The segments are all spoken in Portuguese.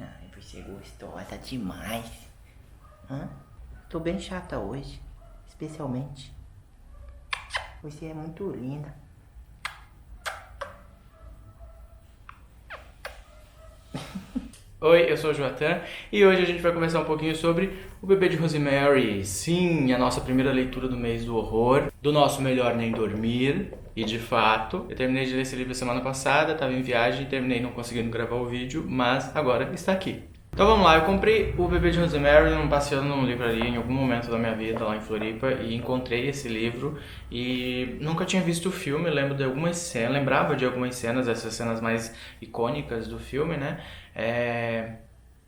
Ai, você é gostosa demais. Hã? Tô bem chata hoje, especialmente. Você é muito linda. Oi, eu sou o Joatan e hoje a gente vai conversar um pouquinho sobre O Bebê de Rosemary. Sim, a nossa primeira leitura do mês do horror, do nosso Melhor Nem Dormir. E de fato, eu terminei de ler esse livro semana passada, estava em viagem e terminei não conseguindo gravar o vídeo, mas agora está aqui. Então vamos lá, eu comprei O Bebê de Rosemary passeando numa livraria em algum momento da minha vida lá em Floripa e encontrei esse livro e nunca tinha visto o filme, lembro de algumas cenas, lembrava de algumas cenas, essas cenas mais icônicas do filme, né?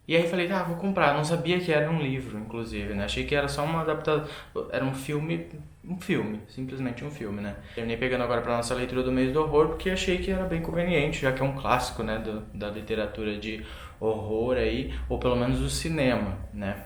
E aí falei, vou comprar, não sabia que era um livro, inclusive, né? Achei que era só uma adaptação, era um filme, simplesmente um filme, né? Terminei pegando agora pra nossa leitura do mês do horror porque achei que era bem conveniente, já que é um clássico, né, da literatura de horror aí, ou pelo menos do cinema, né?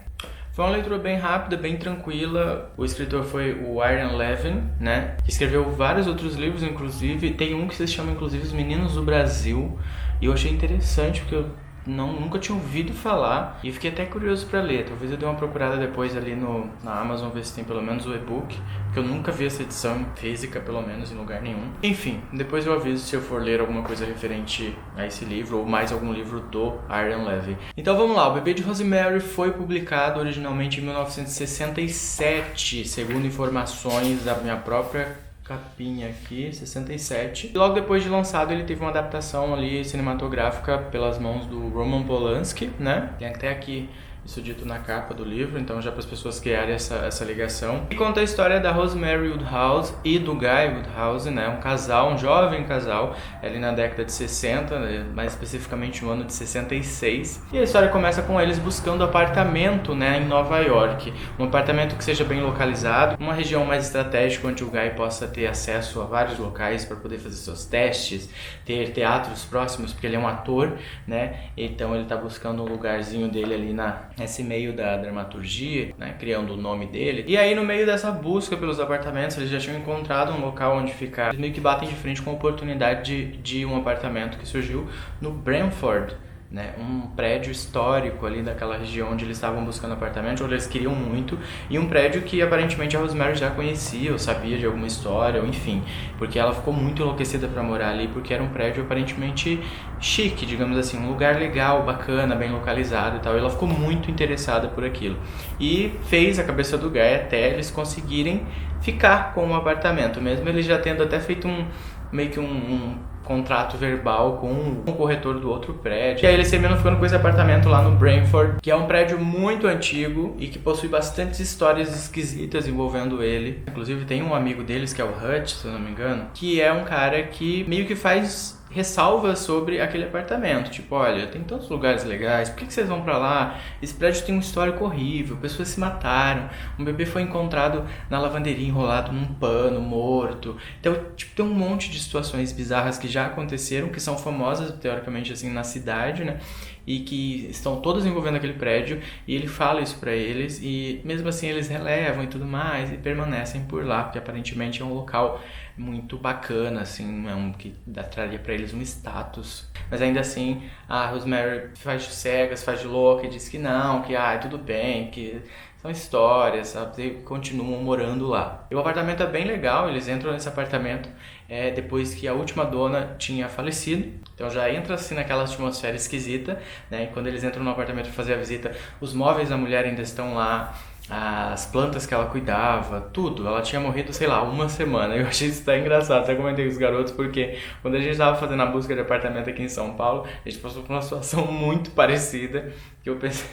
Foi uma leitura bem rápida, bem tranquila. O escritor foi o Irian Levin, né? Que escreveu vários outros livros, inclusive. Tem um que se chama, inclusive, Os Meninos do Brasil. E eu achei interessante, porque eu nunca tinha ouvido falar e fiquei até curioso para ler. Talvez eu dê uma procurada depois ali na Amazon, ver se tem pelo menos o e-book, porque eu nunca vi essa edição física, pelo menos, em lugar nenhum. Enfim, depois eu aviso se eu for ler alguma coisa referente a esse livro ou mais algum livro do Irian Levin. Então vamos lá, O Bebê de Rosemary foi publicado originalmente em 1967, segundo informações da minha própria capinha aqui, 67. E logo depois de lançado ele teve uma adaptação ali cinematográfica pelas mãos do Roman Polanski, né? Tem até aqui isso dito na capa do livro, então já para as pessoas criarem essa ligação. E conta a história da Rosemary Woodhouse e do Guy Woodhouse, né? Um casal, um jovem casal, ali na década de 60, né? Mais especificamente no ano de 66. E a história começa com eles buscando apartamento, né, em Nova York. Um apartamento que seja bem localizado, uma região mais estratégica onde o Guy possa ter acesso a vários locais para poder fazer seus testes, ter teatros próximos, porque ele é um ator, né? Então ele está buscando um lugarzinho dele ali nesse meio da dramaturgia, né, criando o nome dele. E aí no meio dessa busca pelos apartamentos, eles já tinham encontrado um local onde ficar. Eles meio que batem de frente com a oportunidade de um apartamento que surgiu no Brantford, né, um prédio histórico ali daquela região onde eles estavam buscando apartamento, onde eles queriam muito, e um prédio que aparentemente a Rosemary já conhecia, ou sabia de alguma história, ou enfim, porque ela ficou muito enlouquecida para morar ali, porque era um prédio aparentemente chique, digamos assim, um lugar legal, bacana, bem localizado e tal, e ela ficou muito interessada por aquilo, e fez a cabeça do Guy até eles conseguirem ficar com o apartamento, mesmo eles já tendo até feito meio que um contrato verbal com o corretor do outro prédio. E aí eles terminam ficando com esse apartamento lá no Brantford, que é um prédio muito antigo e que possui bastantes histórias esquisitas envolvendo ele. Inclusive tem um amigo deles, que é o Hutch, se eu não me engano, que é um cara que meio que faz ressalvas sobre aquele apartamento, tipo, olha, tem tantos lugares legais, por que vocês vão pra lá? Esse prédio tem um histórico horrível, pessoas se mataram, um bebê foi encontrado na lavanderia enrolado num pano, morto. Então, tipo, tem um monte de situações bizarras que já aconteceram, que são famosas, teoricamente, assim, na cidade, né? E que estão todas envolvendo aquele prédio, e ele fala isso pra eles, e mesmo assim eles relevam e tudo mais, e permanecem por lá, porque aparentemente é um local muito bacana, assim, que traria pra eles um status. Mas ainda assim, a Rosemary faz de cegas, faz de louca, e diz que não, que tudo bem, que são histórias, sabe? E continuam morando lá. E o apartamento é bem legal, eles entram nesse apartamento depois que a última dona tinha falecido. Então já entra assim naquela atmosfera esquisita, né? E quando eles entram no apartamento para fazer a visita, os móveis da mulher ainda estão lá, as plantas que ela cuidava, tudo. Ela tinha morrido, sei lá, uma semana. Eu achei isso tão engraçado. Até comentei com os garotos, porque quando a gente estava fazendo a busca de apartamento aqui em São Paulo, a gente passou por uma situação muito parecida, que eu pensei,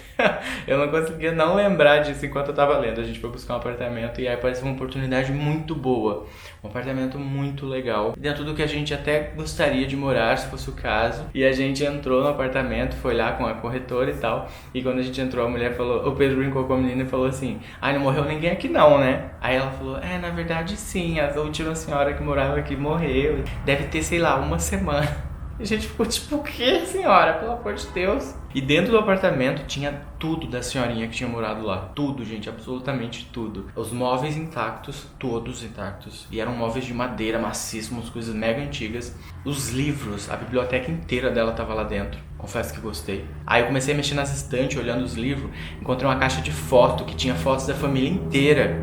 eu não conseguia não lembrar disso enquanto eu estava lendo. A gente foi buscar um apartamento e aí apareceu uma oportunidade muito boa, um apartamento muito legal, dentro do que a gente até gostaria de morar, se fosse o caso. E a gente entrou no apartamento, foi lá com a corretora e tal, e quando a gente entrou, a mulher falou, o Pedro brincou com a menina e falou assim, não morreu ninguém aqui não, né? Aí ela falou, na verdade sim, a última senhora que morava aqui morreu, deve ter, sei lá, uma semana. E a gente ficou tipo, o que, senhora? Pelo amor de Deus. E dentro do apartamento tinha tudo da senhorinha que tinha morado lá. Tudo, gente, absolutamente tudo. Os móveis intactos, todos intactos. E eram móveis de madeira, maciços, umas coisas mega antigas. Os livros, a biblioteca inteira dela tava lá dentro. confesso que gostei. Aí eu comecei a mexer nas estantes, olhando os livros, encontrei uma caixa de foto que tinha fotos da família inteira.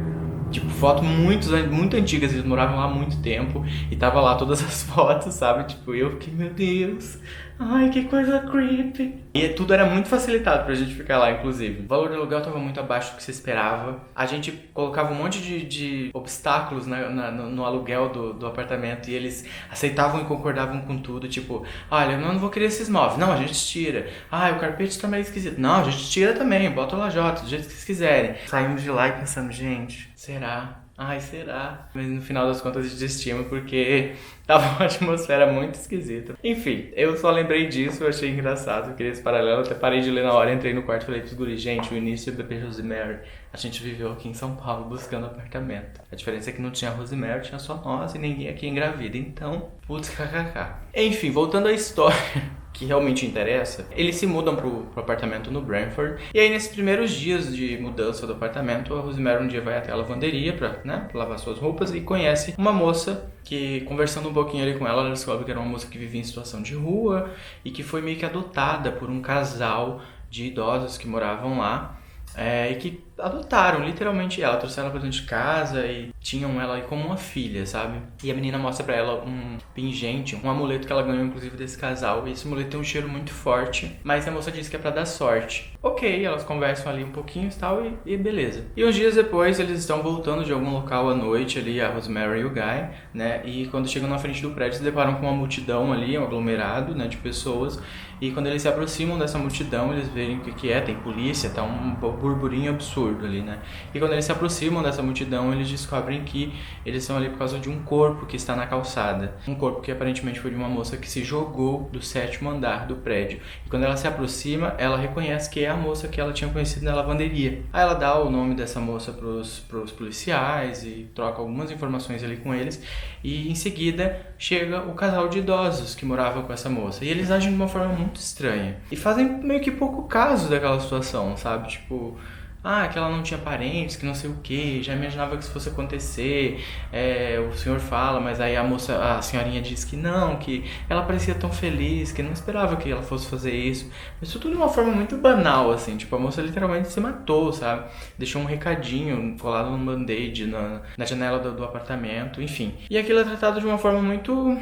Tipo, fotos muito antigas, eles moravam lá há muito tempo e tava lá todas as fotos, sabe? Tipo, eu fiquei, meu Deus, ai, que coisa creepy. E tudo era muito facilitado pra gente ficar lá, inclusive. O valor do aluguel tava muito abaixo do que se esperava. A gente colocava um monte de obstáculos no aluguel do apartamento e eles aceitavam e concordavam com tudo. Tipo, olha, eu não vou querer esses móveis. Não, a gente tira. Ah, o carpete tá meio esquisito. Não, a gente tira também, bota o lajota, do jeito que vocês quiserem. Saímos de lá e pensamos, gente, será? Ai, será? Mas no final das contas a gente desistimos porque tava uma atmosfera muito esquisita. Enfim, eu só lembrei disso, eu achei engraçado, eu queria esse paralelo, até parei de ler na hora, entrei no quarto e falei pros guris, gente, o início do bebê Rosemary, a gente viveu aqui em São Paulo buscando apartamento. A diferença é que não tinha Rosemary, tinha só nós e ninguém aqui engravida, então, putz, kkk. Enfim, voltando à história que realmente interessa, eles se mudam pro apartamento no Brantford. E aí, nesses primeiros dias de mudança do apartamento, a Rosemary um dia vai até a lavanderia pra lavar suas roupas e conhece uma moça que, conversando um pouquinho ali com ela, ela descobre que era uma moça que vivia em situação de rua e que foi meio que adotada por um casal de idosos que moravam lá. E que adotaram literalmente ela, trouxeram ela pra dentro de casa e tinham ela aí como uma filha, sabe? E a menina mostra pra ela um pingente, um amuleto que ela ganhou inclusive desse casal. E esse amuleto tem um cheiro muito forte, mas a moça diz que é pra dar sorte. Ok, elas conversam ali um pouquinho e tal e beleza. E uns dias depois eles estão voltando de algum local à noite ali, a Rosemary e o Guy, né? E quando chegam na frente do prédio se deparam com uma multidão ali, um aglomerado, né, de pessoas. E quando eles se aproximam dessa multidão, eles veem o que é, tem polícia, tá um burburinho absurdo ali, né? E quando eles se aproximam dessa multidão, eles descobrem que eles estão ali por causa de um corpo que está na calçada. Um corpo que aparentemente foi de uma moça que se jogou do 7º andar do prédio. E quando ela se aproxima, ela reconhece que é a moça que ela tinha conhecido na lavanderia. Aí ela dá o nome dessa moça pros policiais e troca algumas informações ali com eles. E em seguida chega o casal de idosos que morava com essa moça. E eles agem de uma forma muito estranha. E fazem meio que pouco caso daquela situação, sabe? Tipo, que ela não tinha parentes, que não sei o que, já imaginava que isso fosse acontecer. O senhor fala, mas aí a senhorinha diz que não, que ela parecia tão feliz, que não esperava que ela fosse fazer isso. Mas isso tudo de uma forma muito banal, assim, tipo, a moça literalmente se matou, sabe? Deixou um recadinho colado num band-aid na janela do apartamento, enfim. E aquilo é tratado de uma forma muito...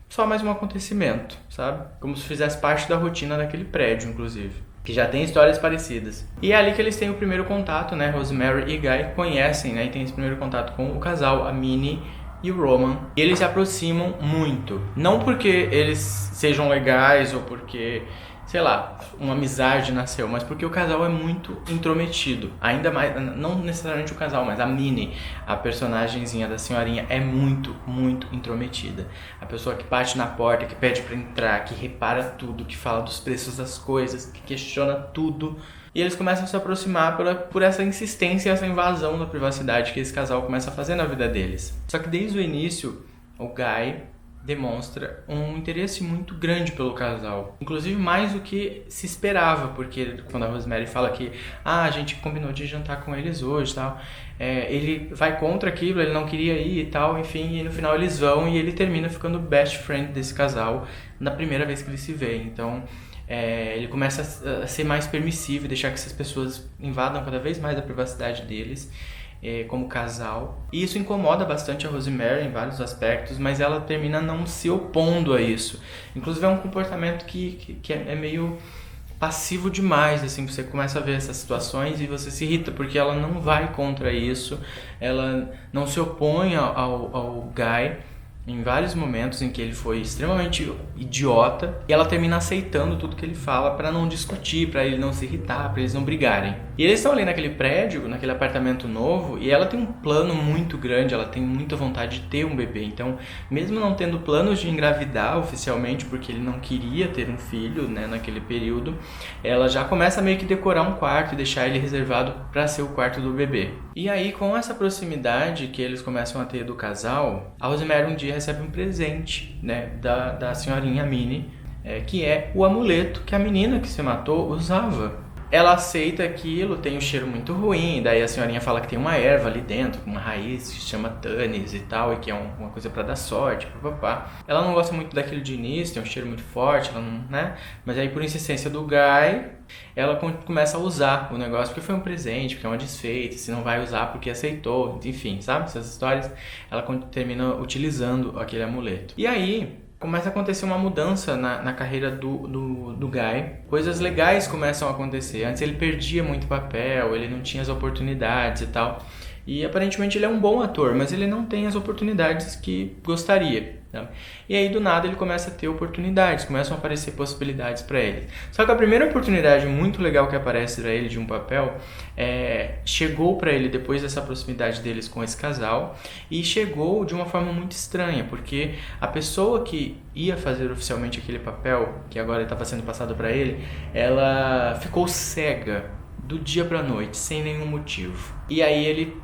só mais um acontecimento, sabe? Como se fizesse parte da rotina daquele prédio, inclusive. Que já tem histórias parecidas. E é ali que eles têm o primeiro contato, né? Rosemary e Guy conhecem, né? E tem esse primeiro contato com o casal, a Minnie e o Roman. E eles se aproximam muito. Não porque eles sejam legais ou porque, sei lá, uma amizade nasceu, mas porque o casal é muito intrometido. Ainda mais, não necessariamente o casal, mas a Minnie, a personagenzinha da senhorinha, é muito, muito intrometida. A pessoa que bate na porta, que pede pra entrar, que repara tudo, que fala dos preços das coisas, que questiona tudo. E eles começam a se aproximar por essa insistência e essa invasão da privacidade que esse casal começa a fazer na vida deles. Só que desde o início, o Guy demonstra um interesse muito grande pelo casal. Inclusive mais do que se esperava, porque quando a Rosemary fala que a gente combinou de jantar com eles hoje e tal, ele vai contra aquilo, ele não queria ir e tal, enfim, e no final eles vão e ele termina ficando best friend desse casal na primeira vez que eles se veem. Então ele começa a ser mais permissivo e deixar que essas pessoas invadam cada vez mais a privacidade deles como casal. E isso incomoda bastante a Rosemary em vários aspectos, mas ela termina não se opondo a isso. Inclusive é um comportamento que é meio passivo demais, assim, você começa a ver essas situações e você se irrita, porque ela não vai contra isso, ela não se opõe ao Guy em vários momentos em que ele foi extremamente idiota, e ela termina aceitando tudo que ele fala pra não discutir, pra ele não se irritar, pra eles não brigarem. E eles estão ali naquele prédio, naquele apartamento novo, e ela tem um plano muito grande, ela tem muita vontade de ter um bebê. Então, mesmo não tendo planos de engravidar oficialmente, porque ele não queria ter um filho, né, naquele período, ela já começa a meio que decorar um quarto e deixar ele reservado pra ser o quarto do bebê. E aí, com essa proximidade que eles começam a ter do casal, a Rosemary um dia recebe um presente, né, da senhorinha Minnie, que é o amuleto que a menina que se matou usava. ela aceita aquilo, tem um cheiro muito ruim, daí a senhorinha fala que tem uma erva ali dentro, uma raiz que se chama Tanis e tal, e que é uma coisa pra dar sorte, papapá. Ela não gosta muito daquilo de início, tem um cheiro muito forte, ela não, né? Mas aí por insistência do Guy, ela começa a usar o negócio porque foi um presente, porque é uma desfeita, se não vai usar porque aceitou, enfim, sabe? Essas histórias, ela termina utilizando aquele amuleto. E aí começa a acontecer uma mudança na carreira do Guy. Coisas legais começam a acontecer. Antes ele perdia muito papel, ele não tinha as oportunidades e tal. E aparentemente ele é um bom ator, mas ele não tem as oportunidades que gostaria. Tá? E aí do nada ele começa a ter oportunidades, começam a aparecer possibilidades para ele. Só que a primeira oportunidade muito legal que aparece para ele de um papel chegou para ele depois dessa proximidade deles com esse casal, e chegou de uma forma muito estranha, porque a pessoa que ia fazer oficialmente aquele papel, que agora estava sendo passado para ele, ela ficou cega do dia para noite, sem nenhum motivo. E aí ele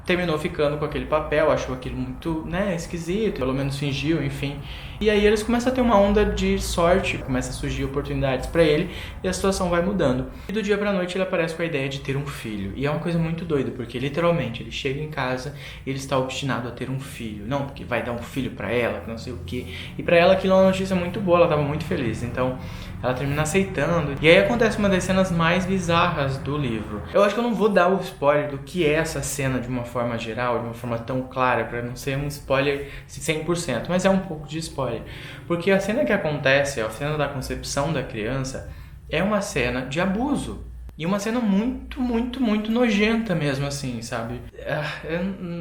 terminou ficando com aquele papel, achou aquilo muito, esquisito, pelo menos fingiu, enfim. E aí eles começam a ter uma onda de sorte, começa a surgir oportunidades pra ele e a situação vai mudando. E do dia pra noite ele aparece com a ideia de ter um filho. E é uma coisa muito doida, porque literalmente ele chega em casa e ele está obstinado a ter um filho. Não, porque vai dar um filho pra ela, que não sei o quê. E pra ela aquilo é uma notícia muito boa, ela tava muito feliz. Então ela termina aceitando. E aí acontece uma das cenas mais bizarras do livro. Eu acho que eu não vou dar o spoiler do que é essa cena de uma forma geral, de uma forma tão clara, pra não ser um spoiler 100%, mas é um pouco de spoiler. Porque a cena que acontece, a cena da concepção da criança, é uma cena de abuso. E uma cena muito, muito, muito nojenta mesmo, assim, sabe?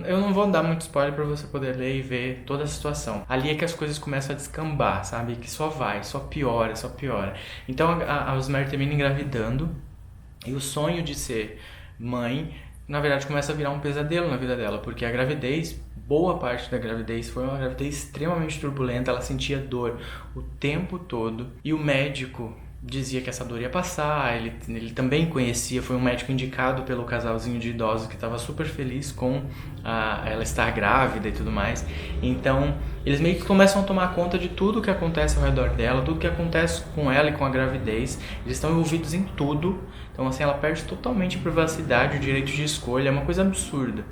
Eu não vou dar muito spoiler pra você poder ler e ver toda a situação. Ali é que as coisas começam a descambar, sabe? Que só vai, só piora, só piora. Então a Rosemary termina engravidando, e o sonho de ser mãe, na verdade, começa a virar um pesadelo na vida dela, porque a gravidez, boa parte da gravidez, foi uma gravidez extremamente turbulenta, ela sentia dor o tempo todo, e o médico dizia que essa dor ia passar, ele também conhecia, foi um médico indicado pelo casalzinho de idosos que estava super feliz com ela estar grávida e tudo mais. Então eles meio que começam a tomar conta de tudo que acontece ao redor dela, tudo que acontece com ela e com a gravidez, eles estão envolvidos em tudo. Então assim, ela perde totalmente a privacidade, o direito de escolha, é uma coisa absurda.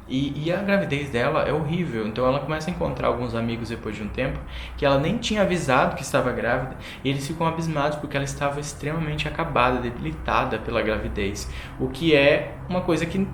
E a gravidez dela é horrível, então ela começa a encontrar alguns amigos depois de um tempo que ela nem tinha avisado que estava grávida, e eles ficam abismados porque ela estava extremamente acabada, debilitada pela gravidez, o que é uma coisa que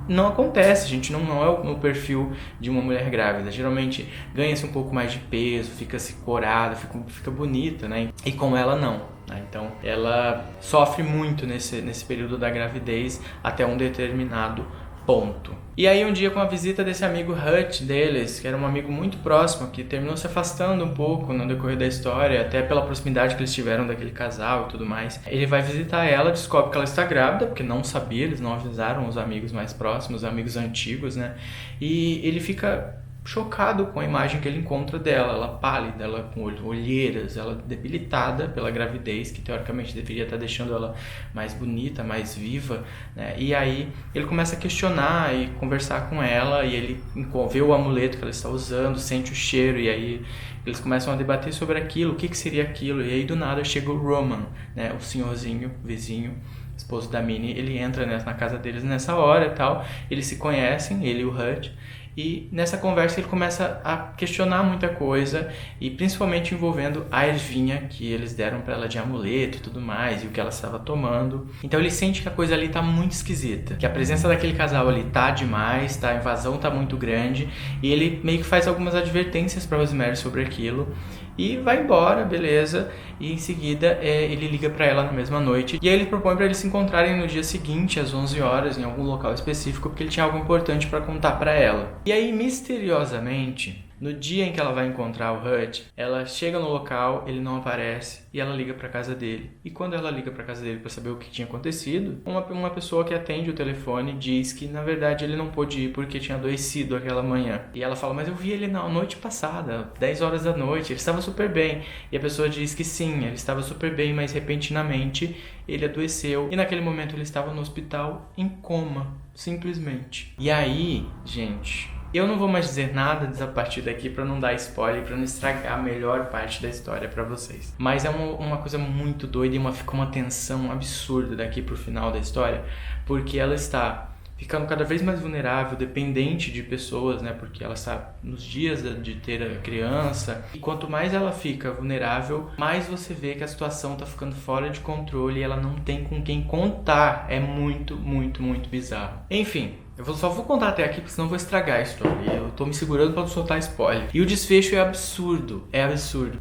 não acontece, gente, não é o perfil de uma mulher grávida. Geralmente ganha-se um pouco mais de peso, fica-se corada, fica bonita, né? E com ela não. Então ela sofre muito nesse período da gravidez até um determinado ponto. E aí um dia, com a visita desse amigo Hutch deles, que era um amigo muito próximo, que terminou se afastando um pouco no decorrer da história, até pela proximidade que eles tiveram daquele casal e tudo mais, ele vai visitar ela, descobre que ela está grávida, porque não sabia, eles não avisaram os amigos mais próximos, os amigos antigos, né? E ele fica chocado com a imagem que ele encontra dela, ela pálida, ela com olheiras, ela debilitada pela gravidez, que teoricamente deveria estar deixando ela mais bonita, mais viva, né? E aí ele começa a questionar e conversar com ela, e ele vê o amuleto que ela está usando, sente o cheiro, e aí eles começam a debater sobre aquilo, o que seria aquilo, e aí do nada chega o Roman, né? O senhorzinho, vizinho, esposo da Minnie, ele entra na casa deles nessa hora e tal, eles se conhecem, ele e o Hutch. E nessa conversa ele começa a questionar muita coisa, e principalmente envolvendo a ervinha que eles deram para ela de amuleto e tudo mais, e o que ela estava tomando. Então ele sente que a coisa ali tá muito esquisita, que a presença daquele casal ali tá demais, a invasão tá muito grande, e ele meio que faz algumas advertências para Rosemary sobre aquilo. E vai embora, beleza, e em seguida ele liga pra ela na mesma noite, e aí ele propõe pra eles se encontrarem no dia seguinte, às 11 horas, em algum local específico, porque ele tinha algo importante pra contar pra ela. E aí, misteriosamente, no dia em que ela vai encontrar o Hutch, ela chega no local, ele não aparece, e ela liga pra casa dele. E quando ela liga pra casa dele pra saber o que tinha acontecido, uma pessoa que atende o telefone diz que, na verdade, ele não pôde ir porque tinha adoecido aquela manhã. E ela fala, mas eu vi ele na noite passada, 10 horas da noite, ele estava super bem. E a pessoa diz que sim, ele estava super bem, mas repentinamente ele adoeceu. E naquele momento ele estava no hospital em coma, simplesmente. E aí, gente, Eu não vou mais dizer nada a partir daqui pra não dar spoiler, pra não estragar a melhor parte da história pra vocês. Mas é uma coisa muito doida e fica uma tensão absurda daqui pro final da história, porque ela está ficando cada vez mais vulnerável, dependente de pessoas, né? Porque ela está nos dias de ter a criança. E quanto mais ela fica vulnerável, mais você vê que a situação está ficando fora de controle e ela não tem com quem contar. É muito, muito, muito bizarro. Enfim, só vou contar até aqui, porque senão eu vou estragar a história. Eu tô me segurando para não soltar spoiler. E o desfecho é absurdo. É absurdo.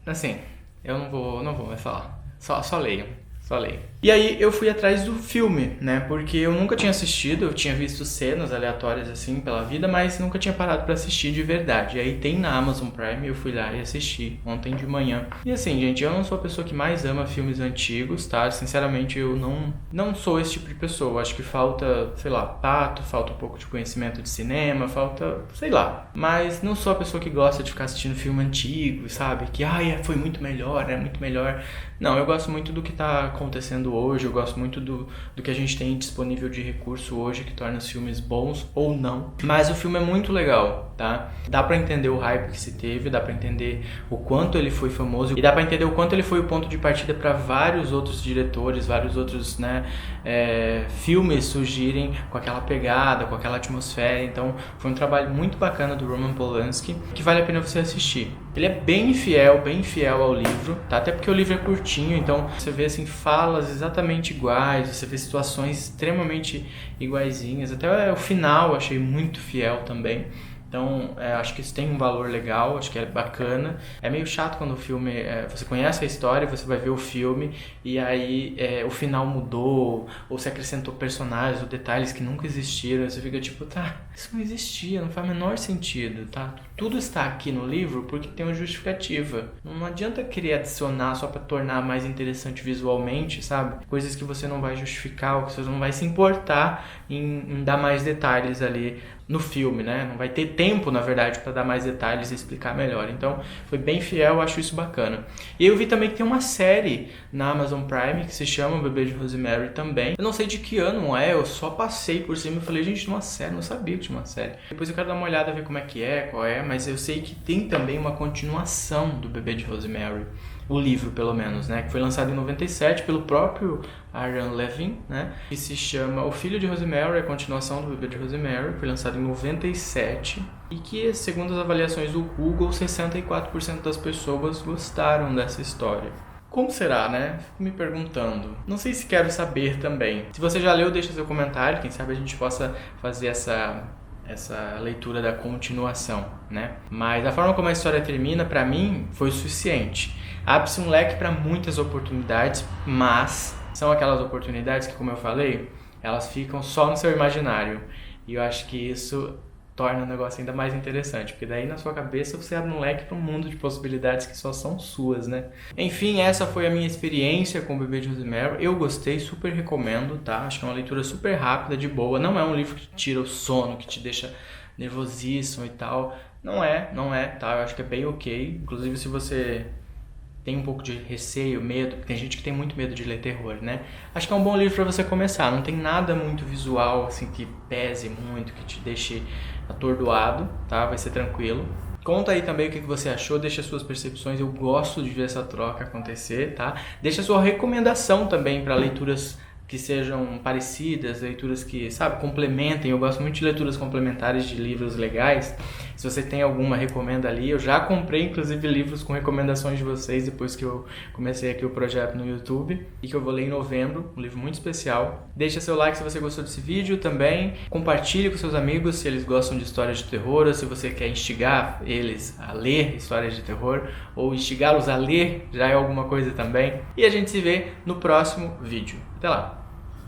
Assim, eu não vou mais falar. Só leiam. E aí eu fui atrás do filme, né? Porque eu nunca tinha assistido, eu tinha visto cenas aleatórias assim pela vida, mas nunca tinha parado pra assistir de verdade. E aí tem na Amazon Prime, eu fui lá e assisti ontem de manhã. E assim, gente, eu não sou a pessoa que mais ama filmes antigos, tá? Sinceramente, eu não sou esse tipo de pessoa. Acho que falta, sei lá, tato, falta um pouco de conhecimento de cinema, falta, sei lá. Mas não sou a pessoa que gosta de ficar assistindo filme antigo, sabe? Que, foi muito melhor, é muito melhor. Não, eu gosto muito do que tá acontecendo hoje, eu gosto muito do que a gente tem disponível de recurso hoje, que torna os filmes bons ou não. Mas o filme é muito legal, tá? Dá pra entender o hype que se teve, dá pra entender o quanto ele foi famoso e dá pra entender o quanto ele foi o ponto de partida para vários outros diretores, vários outros, né, filmes surgirem com aquela pegada, com aquela atmosfera. Então foi um trabalho muito bacana do Roman Polanski, que vale a pena você assistir. Ele é bem fiel ao livro, tá? Até porque o livro é curtinho, então você vê assim falas exatamente iguais, você vê situações extremamente iguaizinhas. Até o final eu achei muito fiel também. Então, acho que isso tem um valor legal, acho que é bacana. É meio chato quando o filme... você conhece a história, você vai ver o filme e aí o final mudou, ou se acrescentou personagens ou detalhes que nunca existiram. Você fica tipo, tá, isso não existia, não faz o menor sentido, tá? Tudo está aqui no livro porque tem uma justificativa. Não adianta querer adicionar só para tornar mais interessante visualmente, sabe? Coisas que você não vai justificar ou que você não vai se importar em dar mais detalhes ali no filme, né? Não vai ter tempo, na verdade, para dar mais detalhes e explicar melhor. Então, foi bem fiel, eu acho isso bacana. E eu vi também que tem uma série na Amazon Prime que se chama O Bebê de Rosemary também. Eu não sei de que ano eu só passei por cima e falei, gente, uma série, não sabia que tinha uma série. Depois eu quero dar uma olhada, ver como é que é, qual é, mas eu sei que tem também uma continuação do Bebê de Rosemary. O livro, pelo menos, né? Que foi lançado em 97 pelo próprio Aaron Levin, né? Que se chama O Filho de Rosemary, a continuação do Bebê de Rosemary. Foi lançado em 97 e que, segundo as avaliações do Google, 64% das pessoas gostaram dessa história. Como será, né? Fico me perguntando. Não sei se quero saber também. Se você já leu, deixa seu comentário. Quem sabe a gente possa fazer essa leitura da continuação, né? Mas a forma como a história termina, pra mim, foi o suficiente. Abre-se um leque para muitas oportunidades, mas são aquelas oportunidades que, como eu falei, elas ficam só no seu imaginário. E eu acho que isso torna o negócio ainda mais interessante, porque daí na sua cabeça você abre um leque para um mundo de possibilidades que só são suas, né? Enfim, essa foi a minha experiência com o Bebê de Rosemary. Eu gostei, super recomendo, tá? Acho que é uma leitura super rápida, de boa. Não é um livro que te tira o sono, que te deixa nervosíssimo e tal. Não é, tá? Eu acho que é bem ok. Inclusive, se você tem um pouco de receio, medo, tem gente que tem muito medo de ler terror, né? Acho que é um bom livro para você começar. Não tem nada muito visual, assim, que pese muito, que te deixe atordoado, tá? Vai ser tranquilo. Conta aí também o que você achou, deixa suas percepções, eu gosto de ver essa troca acontecer, tá? Deixa sua recomendação também para leituras que sejam parecidas, leituras que, sabe, complementem. Eu gosto muito de leituras complementares de livros legais. Se você tem alguma, recomenda ali. Eu já comprei, inclusive, livros com recomendações de vocês depois que eu comecei aqui o projeto no YouTube e que eu vou ler em novembro, um livro muito especial. Deixa seu like se você gostou desse vídeo também. Compartilhe com seus amigos se eles gostam de histórias de terror ou se você quer instigar eles a ler histórias de terror ou instigá-los a ler, já é alguma coisa também. E a gente se vê no próximo vídeo. Até lá!